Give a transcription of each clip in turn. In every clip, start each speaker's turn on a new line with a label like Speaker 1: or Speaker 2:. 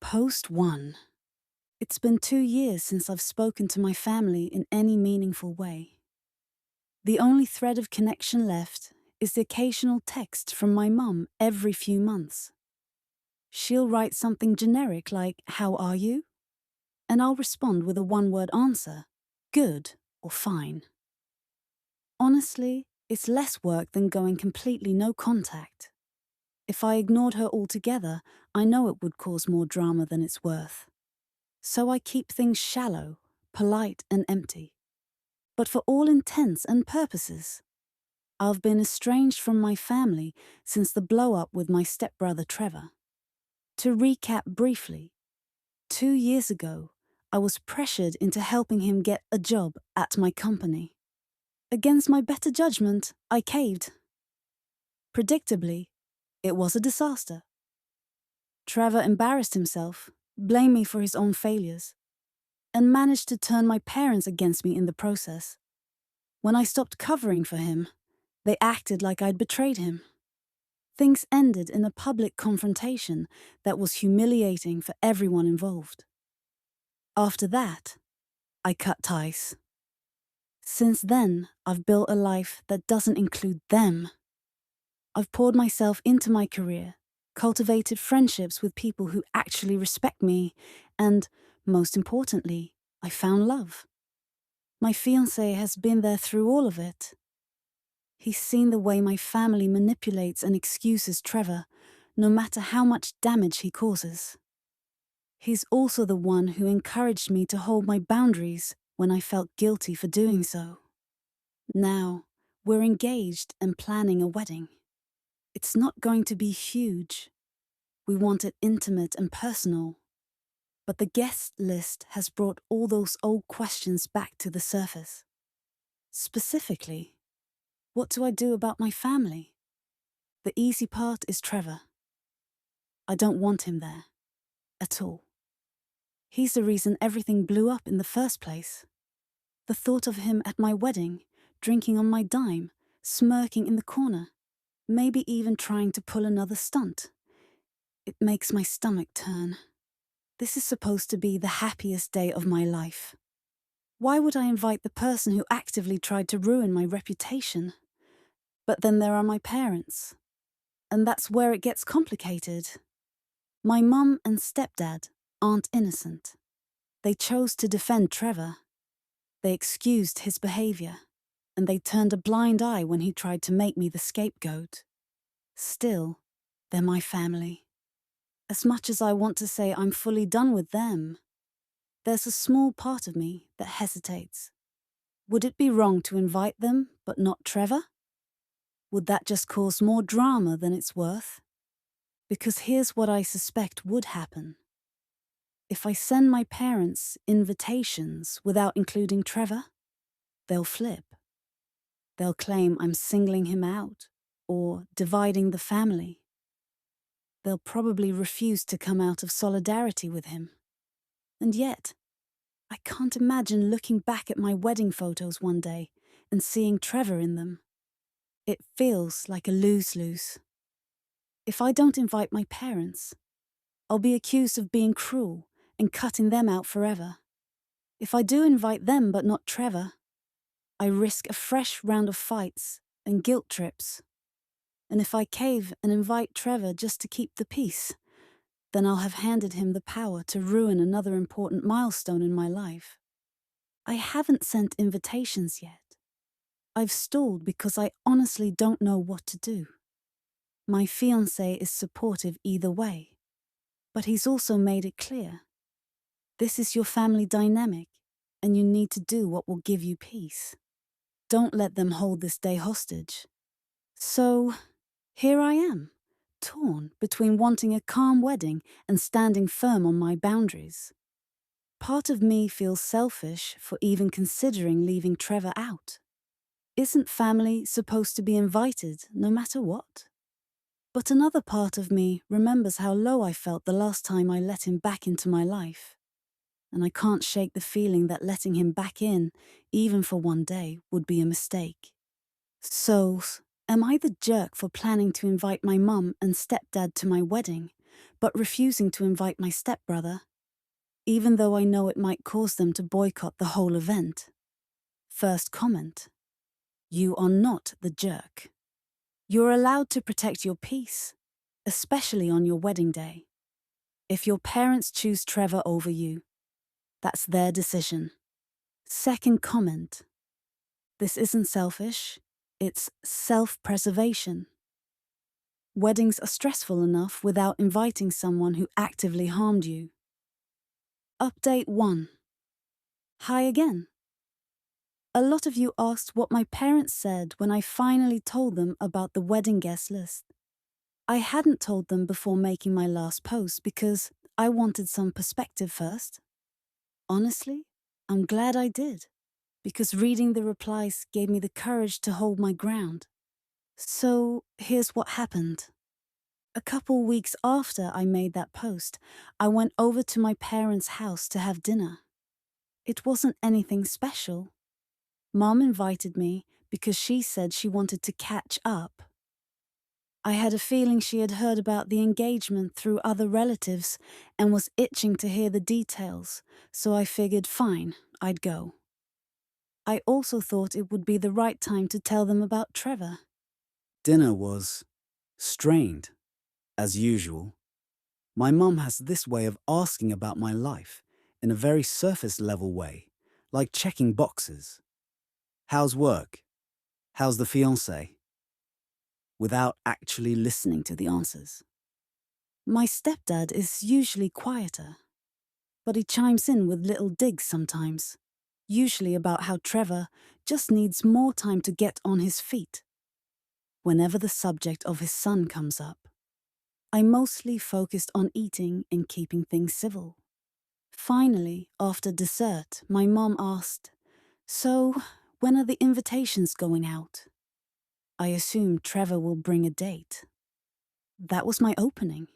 Speaker 1: Post 1. It's been 2 years since I've spoken to my family in any meaningful way. The only thread of connection left is the occasional text from my mum every few months. She'll write something generic like, "How are you?" And I'll respond with a one-word answer, "Good" or "Fine." Honestly, it's less work than going completely no contact. If I ignored her altogether, I know it would cause more drama than it's worth. So I keep things shallow, polite and empty. But for all intents and purposes, I've been estranged from my family since the blow-up with my stepbrother Trevor. To recap briefly, 2 years ago, I was pressured into helping him get a job at my company. Against my better judgment, I caved. Predictably, it was a disaster. Trevor embarrassed himself, blamed me for his own failures, and managed to turn my parents against me in the process. When I stopped covering for him, they acted like I'd betrayed him. Things ended in a public confrontation that was humiliating for everyone involved. After that, I cut ties. Since then, I've built a life that doesn't include them. I've poured myself into my career, cultivated friendships with people who actually respect me, and, most importantly, I found love. My fiancé has been there through all of it. He's seen the way my family manipulates and excuses Trevor, no matter how much damage he causes. He's also the one who encouraged me to hold my boundaries when I felt guilty for doing so. Now, we're engaged and planning a wedding. It's not going to be huge. We want it intimate and personal. But the guest list has brought all those old questions back to the surface. Specifically, what do I do about my family? The easy part is Trevor. I don't want him there. At all. He's the reason everything blew up in the first place. The thought of him at my wedding, drinking on my dime, smirking in the corner, maybe even trying to pull another stunt. It makes my stomach turn. This is supposed to be the happiest day of my life. Why would I invite the person who actively tried to ruin my reputation? But then there are my parents. And that's where it gets complicated. My mum and stepdad aren't innocent. They chose to defend Trevor. They excused his behavior, and they turned a blind eye when he tried to make me the scapegoat. Still, they're my family. As much as I want to say I'm fully done with them, there's a small part of me that hesitates. Would it be wrong to invite them, but not Trevor? Would that just cause more drama than it's worth? Because here's what I suspect would happen. If I send my parents invitations without including Trevor, they'll flip. They'll claim I'm singling him out or dividing the family. They'll probably refuse to come out of solidarity with him. And yet, I can't imagine looking back at my wedding photos one day and seeing Trevor in them. It feels like a lose-lose. If I don't invite my parents, I'll be accused of being cruel and cutting them out forever. If I do invite them but not Trevor, I risk a fresh round of fights and guilt trips. And if I cave and invite Trevor just to keep the peace, then I'll have handed him the power to ruin another important milestone in my life. I haven't sent invitations yet. I've stalled because I honestly don't know what to do. My fiancé is supportive either way, but he's also made it clear. This is your family dynamic, and you need to do what will give you peace. Don't let them hold this day hostage. So, here I am, torn between wanting a calm wedding and standing firm on my boundaries. Part of me feels selfish for even considering leaving Trevor out. Isn't family supposed to be invited no matter what? But another part of me remembers how low I felt the last time I let him back into my life. And I can't shake the feeling that letting him back in, even for one day, would be a mistake. So, am I the jerk for planning to invite my mum and stepdad to my wedding, but refusing to invite my stepbrother, even though I know it might cause them to boycott the whole event. First comment: you are not the jerk. You're allowed to protect your peace, especially on your wedding day. If your parents choose Trevor over you, that's their decision. Second comment: this isn't selfish, it's self-preservation. Weddings are stressful enough without inviting someone who actively harmed you. Update 1. Hi again. A lot of you asked what my parents said when I finally told them about the wedding guest list. I hadn't told them before making my last post because I wanted some perspective first. Honestly, I'm glad I did, because reading the replies gave me the courage to hold my ground. So here's what happened. A couple weeks after I made that post, I went over to my parents' house to have dinner. It wasn't anything special. Mom invited me because she said she wanted to catch up. I had a feeling she had heard about the engagement through other relatives and was itching to hear the details, so I figured fine, I'd go. I also thought it would be the right time to tell them about Trevor.
Speaker 2: Dinner was strained, as usual. My mum has this way of asking about my life in a very surface-level way, like checking boxes. How's work? How's the fiancé? Without actually listening to the answers.
Speaker 1: My stepdad is usually quieter, but he chimes in with little digs sometimes, usually about how Trevor just needs more time to get on his feet. Whenever the subject of his son comes up, I mostly focused on eating and keeping things civil. Finally, after dessert, my mom asked, "So, when are the invitations going out?" I assumed Trevor will bring a date. That was my opening.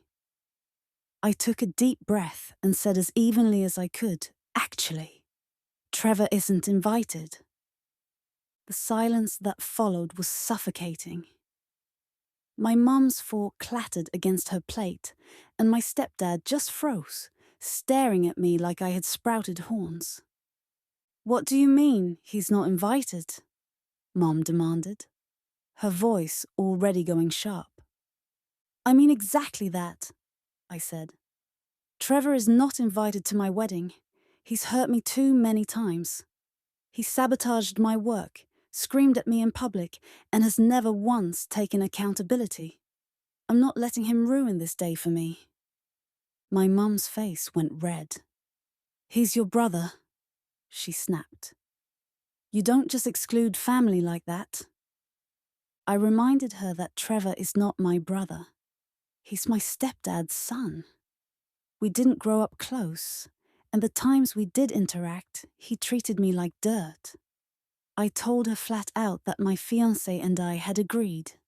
Speaker 1: I took a deep breath and said as evenly as I could, "Actually, Trevor isn't invited." The silence that followed was suffocating. My mum's fork clattered against her plate, and my stepdad just froze, staring at me like I had sprouted horns. "What do you mean, he's not invited?" Mom demanded, her voice already going sharp. "I mean exactly that," I said. "Trevor is not invited to my wedding. He's hurt me too many times. He sabotaged my work, screamed at me in public, and has never once taken accountability. I'm not letting him ruin this day for me." My mum's face went red. "He's your brother," she snapped. "You don't just exclude family like that." I reminded her that Trevor is not my brother. He's my stepdad's son. We didn't grow up close, and the times we did interact, he treated me like dirt. I told her flat out that my fiancé and I had agreed.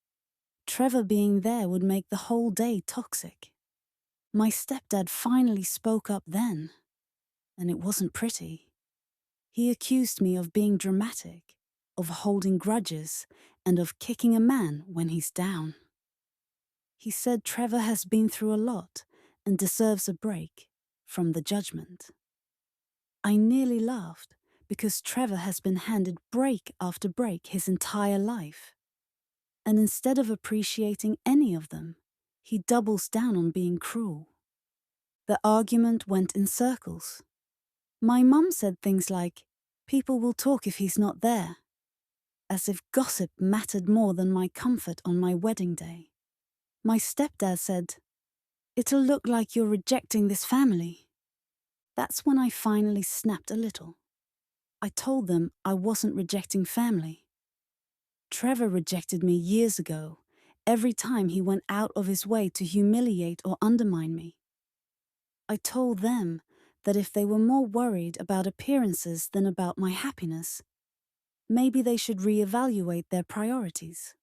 Speaker 1: Trevor being there would make the whole day toxic. My stepdad finally spoke up then, and it wasn't pretty. He accused me of being dramatic, of holding grudges, and of kicking a man when he's down. He said Trevor has been through a lot and deserves a break from the judgment. I nearly laughed because Trevor has been handed break after break his entire life. And instead of appreciating any of them, he doubles down on being cruel. The argument went in circles. My mum said things like, "People will talk if he's not there," as if gossip mattered more than my comfort on my wedding day. My stepdad said, "It'll look like you're rejecting this family." That's when I finally snapped a little. I told them I wasn't rejecting family. Trevor rejected me years ago, every time he went out of his way to humiliate or undermine me. I told them that if they were more worried about appearances than about my happiness, maybe they should reevaluate their priorities.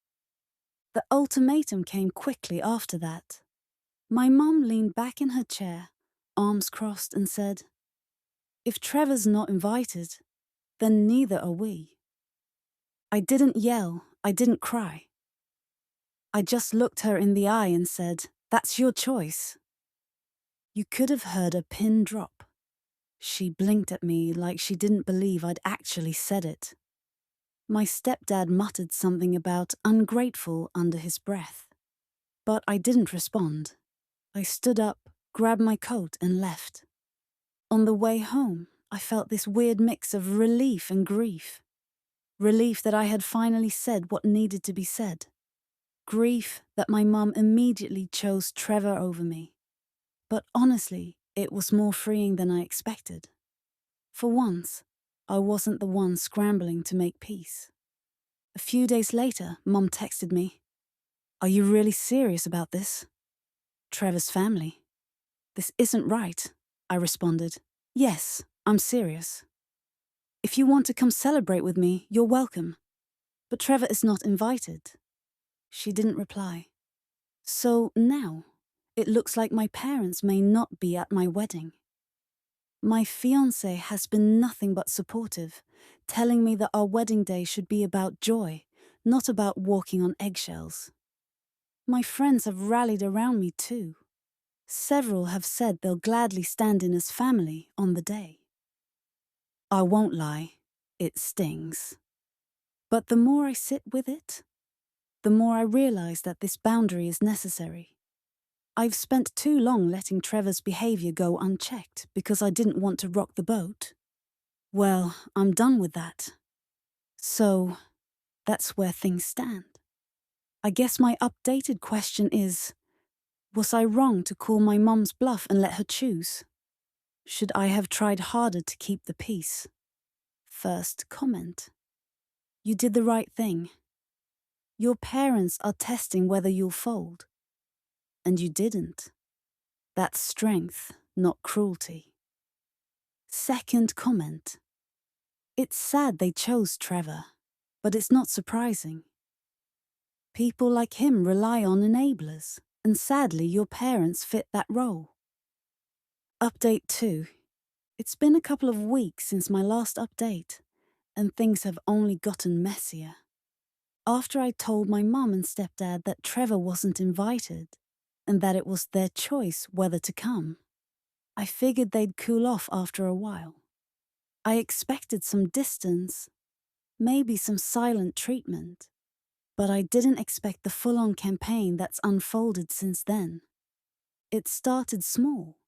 Speaker 1: The ultimatum came quickly after that. My mum leaned back in her chair, arms crossed, and said, "If Trevor's not invited, then neither are we." I didn't yell, I didn't cry. I just looked her in the eye and said, "That's your choice." You could have heard a pin drop. She blinked at me like she didn't believe I'd actually said it. My stepdad muttered something about ungrateful under his breath. But I didn't respond. I stood up, grabbed my coat, and left. On the way home, I felt this weird mix of relief and grief. Relief that I had finally said what needed to be said. Grief that my mum immediately chose Trevor over me. But honestly, it was more freeing than I expected. For once, I wasn't the one scrambling to make peace. A few days later, Mum texted me, "Are you really serious about this? Trevor's family. This isn't right," I responded. "Yes, I'm serious. If you want to come celebrate with me, you're welcome. But Trevor is not invited." She didn't reply. So now, it looks like my parents may not be at my wedding. My fiancé has been nothing but supportive, telling me that our wedding day should be about joy, not about walking on eggshells. My friends have rallied around me too. Several have said they'll gladly stand in as family on the day. I won't lie, it stings. But the more I sit with it, the more I realize that this boundary is necessary. I've spent too long letting Trevor's behavior go unchecked because I didn't want to rock the boat. Well, I'm done with that. So, that's where things stand. I guess my updated question is, was I wrong to call my mum's bluff and let her choose? Should I have tried harder to keep the peace? First comment. You did the right thing. Your parents are testing whether you'll fold. And you didn't. That's strength, not cruelty. Second comment. It's sad they chose Trevor, but it's not surprising. People like him rely on enablers, and sadly your parents fit that role. Update 2. It's been a couple of weeks since my last update, and things have only gotten messier. After I told my mum and stepdad that Trevor wasn't invited, and that it was their choice whether to come, I figured they'd cool off after a while. I expected some distance, maybe some silent treatment, but I didn't expect the full-on campaign that's unfolded since then. It started small.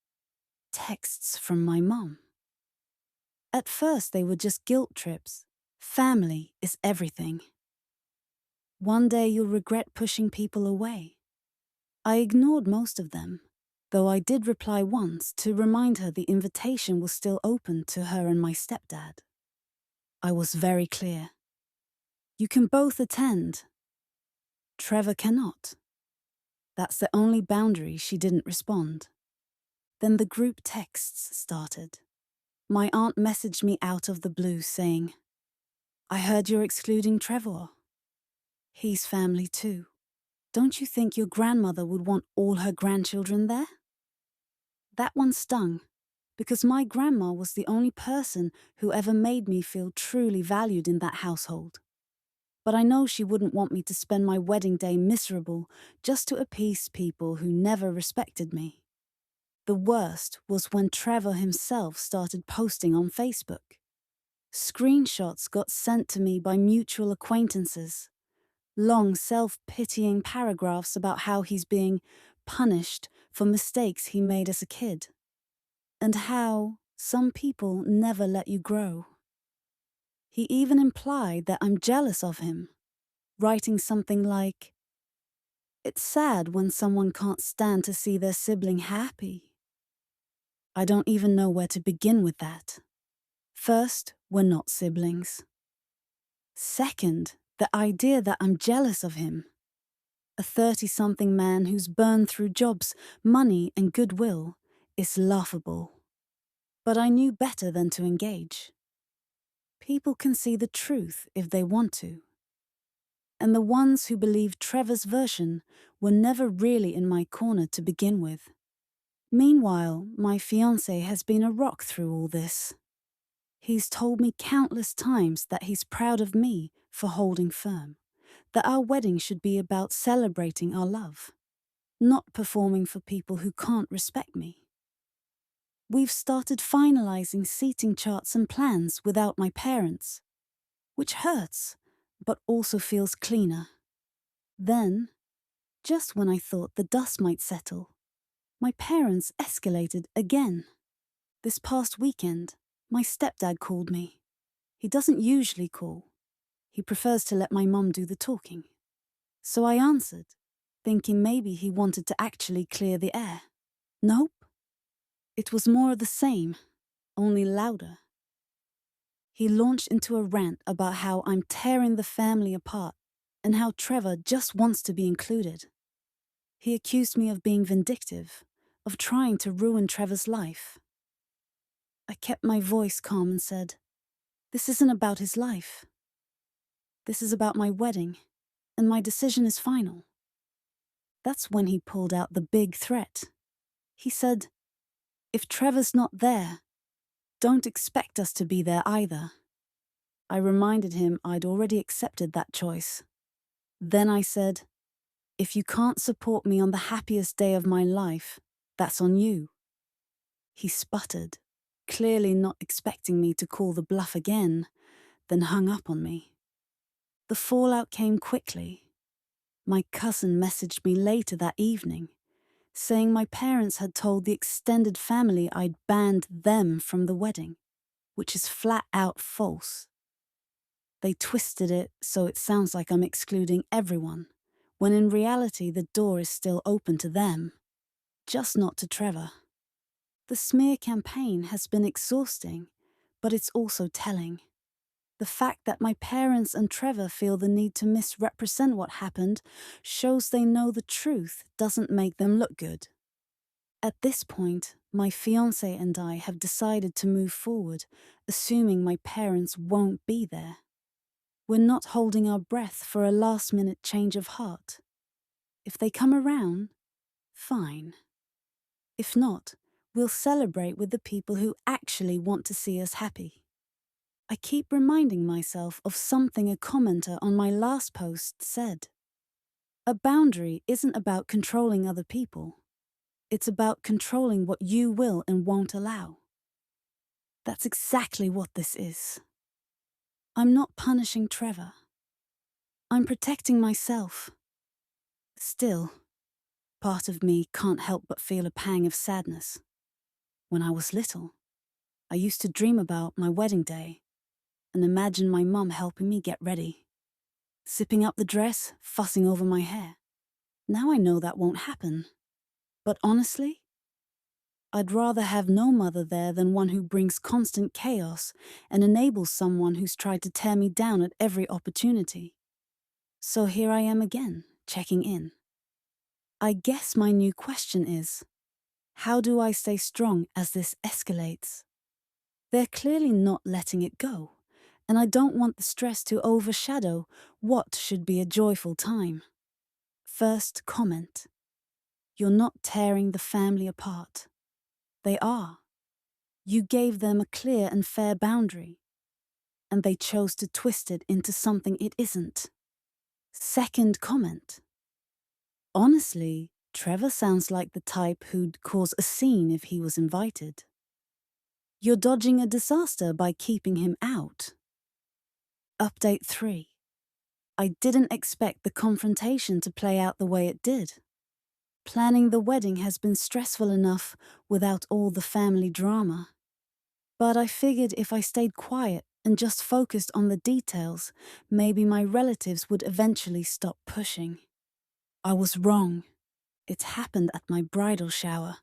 Speaker 1: Texts from my mum. At first they were just guilt trips. Family is everything. One day you'll regret pushing people away. I ignored most of them, though I did reply once to remind her the invitation was still open to her and my stepdad. I was very clear. You can both attend. Trevor cannot. That's the only boundary she didn't respond. Then the group texts started. My aunt messaged me out of the blue saying, "I heard you're excluding Trevor. He's family too. Don't you think your grandmother would want all her grandchildren there?" That one stung, because my grandma was the only person who ever made me feel truly valued in that household. But I know she wouldn't want me to spend my wedding day miserable just to appease people who never respected me. The worst was when Trevor himself started posting on Facebook. Screenshots got sent to me by mutual acquaintances. Long self-pitying paragraphs about how he's being punished for mistakes he made as a kid. And how some people never let you grow. He even implied that I'm jealous of him, writing something like, "It's sad when someone can't stand to see their sibling happy." I don't even know where to begin with that. First, we're not siblings. Second, the idea that I'm jealous of him. A 30-something man who's burned through jobs, money, and goodwill is laughable. But I knew better than to engage. People can see the truth if they want to. And the ones who believed Trevor's version were never really in my corner to begin with. Meanwhile, my fiancé has been a rock through all this. He's told me countless times that he's proud of me for holding firm, that our wedding should be about celebrating our love, not performing for people who can't respect me. We've started finalizing seating charts and plans without my parents, which hurts, but also feels cleaner. Then, just when I thought the dust might settle, my parents escalated again. This past weekend, my stepdad called me. He doesn't usually call. He prefers to let my mum do the talking. So I answered, thinking maybe he wanted to actually clear the air. Nope. It was more of the same, only louder. He launched into a rant about how I'm tearing the family apart and how Trevor just wants to be included. He accused me of being vindictive, of trying to ruin Trevor's life. I kept my voice calm and said, "This isn't about his life. This is about my wedding, and my decision is final." That's when he pulled out the big threat. He said, "If Trevor's not there, don't expect us to be there either." I reminded him I'd already accepted that choice. Then I said, "If you can't support me on the happiest day of my life, that's on you." He sputtered, clearly not expecting me to call the bluff again, then hung up on me. The fallout came quickly. My cousin messaged me later that evening, saying my parents had told the extended family I'd banned them from the wedding, which is flat out false. They twisted it so it sounds like I'm excluding everyone, when in reality the door is still open to them, just not to Trevor. The smear campaign has been exhausting, but it's also telling. The fact that my parents and Trevor feel the need to misrepresent what happened shows they know the truth doesn't make them look good. At this point, my fiancé and I have decided to move forward, assuming my parents won't be there. We're not holding our breath for a last-minute change of heart. If they come around, fine. If not, we'll celebrate with the people who actually want to see us happy. I keep reminding myself of something a commenter on my last post said. A boundary isn't about controlling other people. It's about controlling what you will and won't allow. That's exactly what this is. I'm not punishing Trevor. I'm protecting myself. Still, part of me can't help but feel a pang of sadness. When I was little, I used to dream about my wedding day and imagine my mum helping me get ready, zipping up the dress, fussing over my hair. Now I know that won't happen. But honestly, I'd rather have no mother there than one who brings constant chaos and enables someone who's tried to tear me down at every opportunity. So here I am again, checking in. I guess my new question is, how do I stay strong as this escalates? They're clearly not letting it go, and I don't want the stress to overshadow what should be a joyful time. First comment. You're not tearing the family apart. They are. You gave them a clear and fair boundary, and they chose to twist it into something it isn't. Second comment. Honestly, Trevor sounds like the type who'd cause a scene if he was invited. You're dodging a disaster by keeping him out. Update 3. I didn't expect the confrontation to play out the way it did. Planning the wedding has been stressful enough without all the family drama. But I figured if I stayed quiet and just focused on the details, maybe my relatives would eventually stop pushing. I was wrong. It happened at my bridal shower.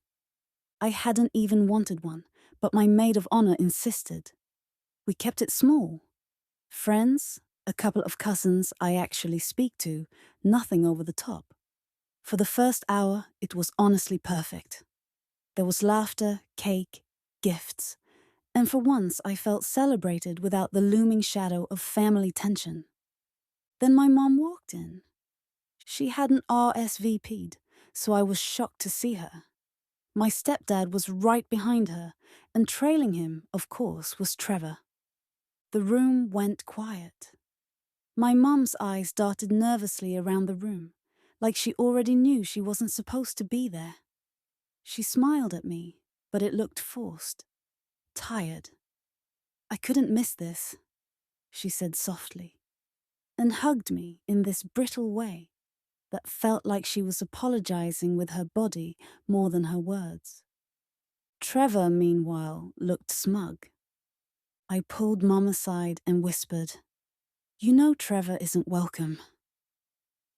Speaker 1: I hadn't even wanted one, but my maid of honor insisted. We kept it small. Friends, a couple of cousins I actually speak to, nothing over the top. For the first hour, it was honestly perfect. There was laughter, cake, gifts, and for once I felt celebrated without the looming shadow of family tension. Then my mom walked in. She hadn't RSVP'd, so I was shocked to see her. My stepdad was right behind her, and trailing him, of course, was Trevor. The room went quiet. My mum's eyes darted nervously around the room, like she already knew she wasn't supposed to be there. She smiled at me, but it looked forced, tired. "I couldn't miss this," she said softly, and hugged me in this brittle way that felt like she was apologizing with her body more than her words. Trevor, meanwhile, looked smug. I pulled Mum aside and whispered, "You know Trevor isn't welcome.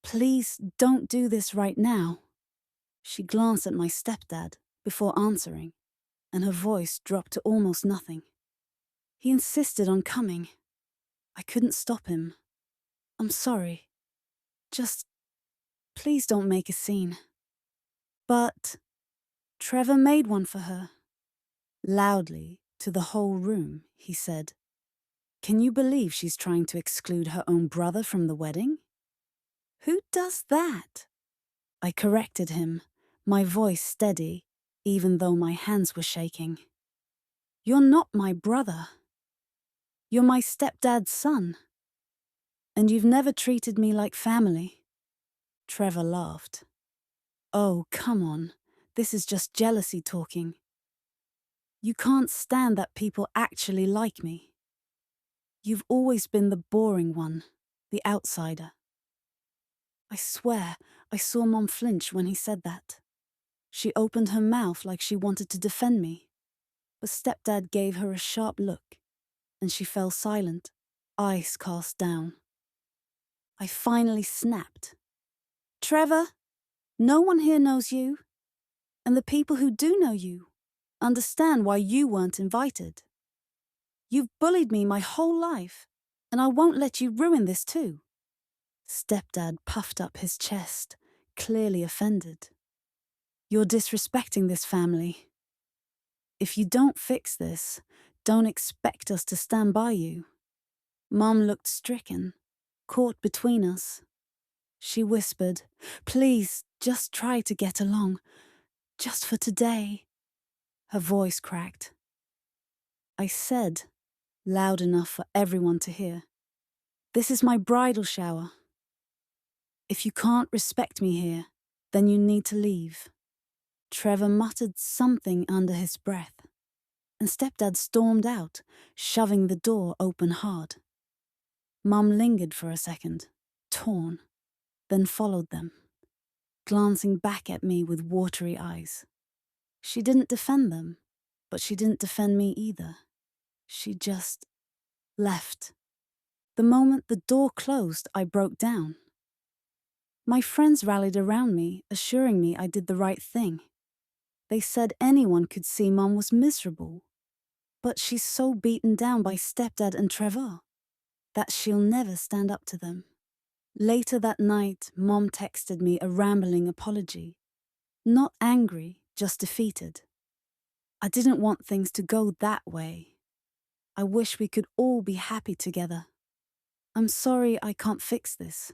Speaker 1: Please don't do this right now." She glanced at my stepdad before answering, and her voice dropped to almost nothing. "He insisted on coming. I couldn't stop him. I'm sorry. Just please don't make a scene." But Trevor made one for her. Loudly, to the whole room, he said, "Can you believe she's trying to exclude her own brother from the wedding? Who does that?" I corrected him, my voice steady, even though my hands were shaking. "You're not my brother. You're my stepdad's son. And you've never treated me like family." Trevor laughed. "Oh, come on. This is just jealousy talking. You can't stand that people actually like me. You've always been the boring one, the outsider." I swear I saw Mom flinch when he said that. She opened her mouth like she wanted to defend me, but stepdad gave her a sharp look, and she fell silent, eyes cast down. I finally snapped. "Trevor, no one here knows you, and the people who do know you understand why you weren't invited. You've bullied me my whole life, and I won't let you ruin this too." Stepdad puffed up his chest, clearly offended. "You're disrespecting this family. If you don't fix this, don't expect us to stand by you." Mum looked stricken, caught between us. She whispered, "Please, just try to get along. Just for today." Her voice cracked. I said, loud enough for everyone to hear, "This is my bridal shower. If you can't respect me here, then you need to leave." Trevor muttered something under his breath, and stepdad stormed out, shoving the door open hard. Mum lingered for a second, torn, then followed them, glancing back at me with watery eyes. She didn't defend them, but she didn't defend me either. She just left. The moment the door closed, I broke down. My friends rallied around me, assuring me I did the right thing. They said anyone could see Mum was miserable, but she's so beaten down by stepdad and Trevor that she'll never stand up to them. Later that night, Mom texted me a rambling apology. Not angry, just defeated. "I didn't want things to go that way. I wish we could all be happy together. I'm sorry I can't fix this.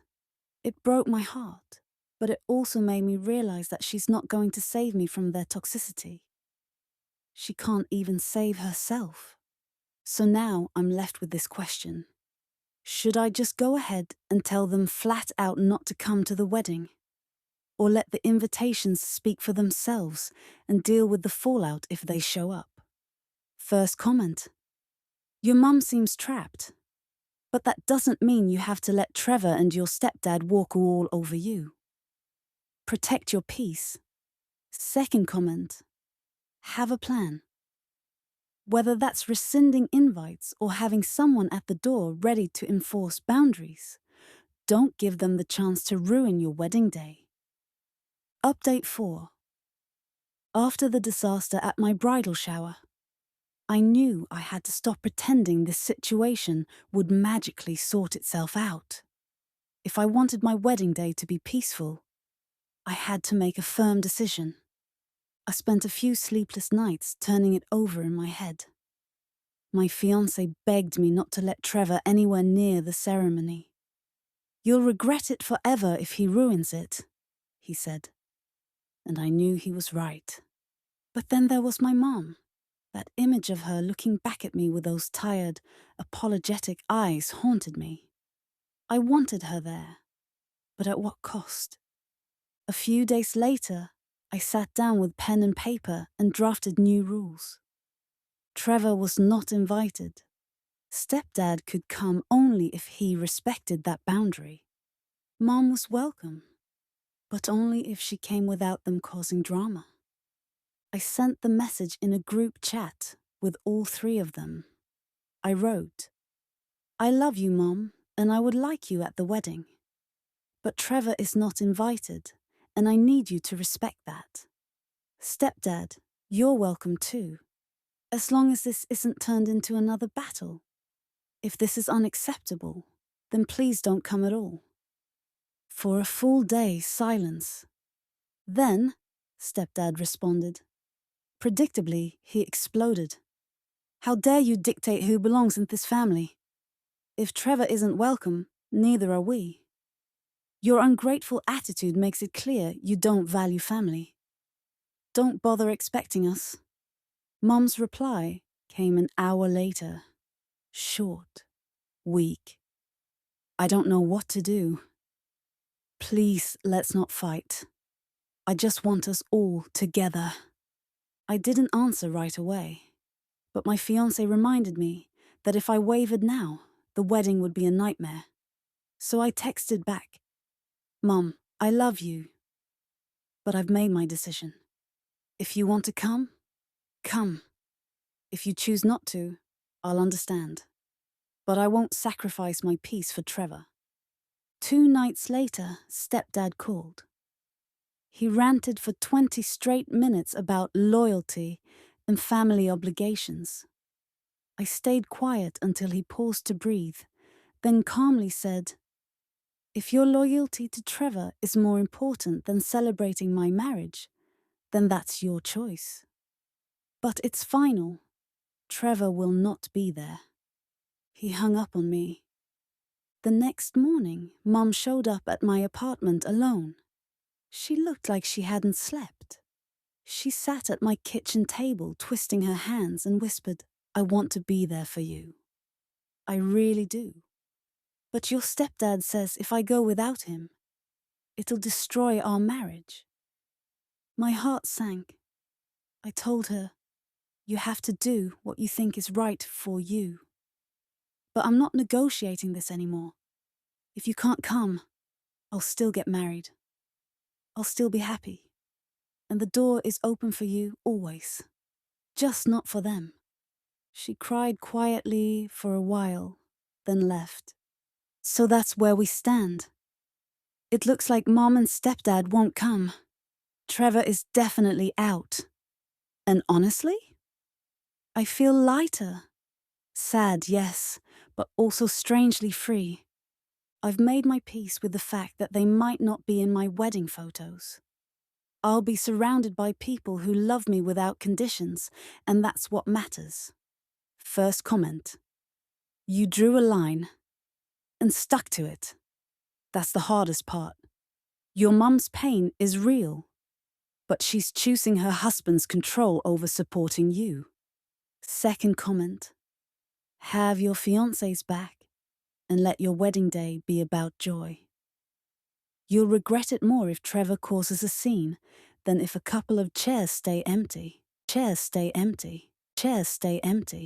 Speaker 1: It broke my heart, but it also made me realize that she's not going to save me from their toxicity. She can't even save herself. So now I'm left with this question. Should I just go ahead and tell them flat out not to come to the wedding? Or let the invitations speak for themselves and deal with the fallout if they show up?" First comment. "Your mum seems trapped. But that doesn't mean you have to let Trevor and your stepdad walk all over you. Protect your peace." Second comment. Have a plan. Whether that's rescinding invites or having someone at the door ready to enforce boundaries, don't give them the chance to ruin your wedding day. Update 4. After the disaster at my bridal shower, I knew I had to stop pretending this situation would magically sort itself out. If I wanted my wedding day to be peaceful, I had to make a firm decision. I spent a few sleepless nights turning it over in my head. My fiancé begged me not to let Trevor anywhere near the ceremony. "You'll regret it forever if he ruins it," he said. And I knew he was right. But then there was my mom. That image of her looking back at me with those tired, apologetic eyes haunted me. I wanted her there, but at what cost? A few days later, I sat down with pen and paper and drafted new rules. Trevor was not invited. Stepdad could come only if he respected that boundary. Mom was welcome, but only if she came without them causing drama. I sent the message in a group chat with all three of them. I wrote, "I love you, Mom, and I would like you at the wedding. But Trevor is not invited, and I need you to respect that. Stepdad, you're welcome too, as long as this isn't turned into another battle. If this is unacceptable, then please don't come at all." For a full day, silence. Then, Stepdad responded. Predictably, he exploded. "How dare you dictate who belongs in this family? If Trevor isn't welcome, neither are we. Your ungrateful attitude makes it clear you don't value family. Don't bother expecting us." Mom's reply came an hour later. Short, weak. "I don't know what to do. Please, let's not fight. I just want us all together." I didn't answer right away, but my fiancé reminded me that if I wavered now, the wedding would be a nightmare. So I texted back, "Mom, I love you, but I've made my decision. If you want to come, come. If you choose not to, I'll understand. But I won't sacrifice my peace for Trevor." 2 nights later, Stepdad called. He ranted for 20 straight minutes about loyalty and family obligations. I stayed quiet until he paused to breathe, then calmly said, "If your loyalty to Trevor is more important than celebrating my marriage, then that's your choice. But it's final. Trevor will not be there." He hung up on me. The next morning, Mum showed up at my apartment alone. She looked like she hadn't slept. She sat at my kitchen table, twisting her hands, and whispered, "I want to be there for you. I really do. But your stepdad says if I go without him, it'll destroy our marriage." My heart sank. I told her, "You have to do what you think is right for you. But I'm not negotiating this anymore. If you can't come, I'll still get married. I'll still be happy. And the door is open for you always. Just not for them." She cried quietly for a while, then left. So that's where we stand. It looks like Mom and Stepdad won't come. Trevor is definitely out. And honestly, I feel lighter. Sad, yes, but also strangely free. I've made my peace with the fact that they might not be in my wedding photos. I'll be surrounded by people who love me without conditions, and that's what matters. First comment. You drew a line and stuck to it. That's the hardest part. Your mum's pain is real, but she's choosing her husband's control over supporting you. Second comment. Have your fiancé's back and let your wedding day be about joy. You'll regret it more if Trevor causes a scene than if a couple of chairs stay empty. Chairs stay empty. Chairs stay empty.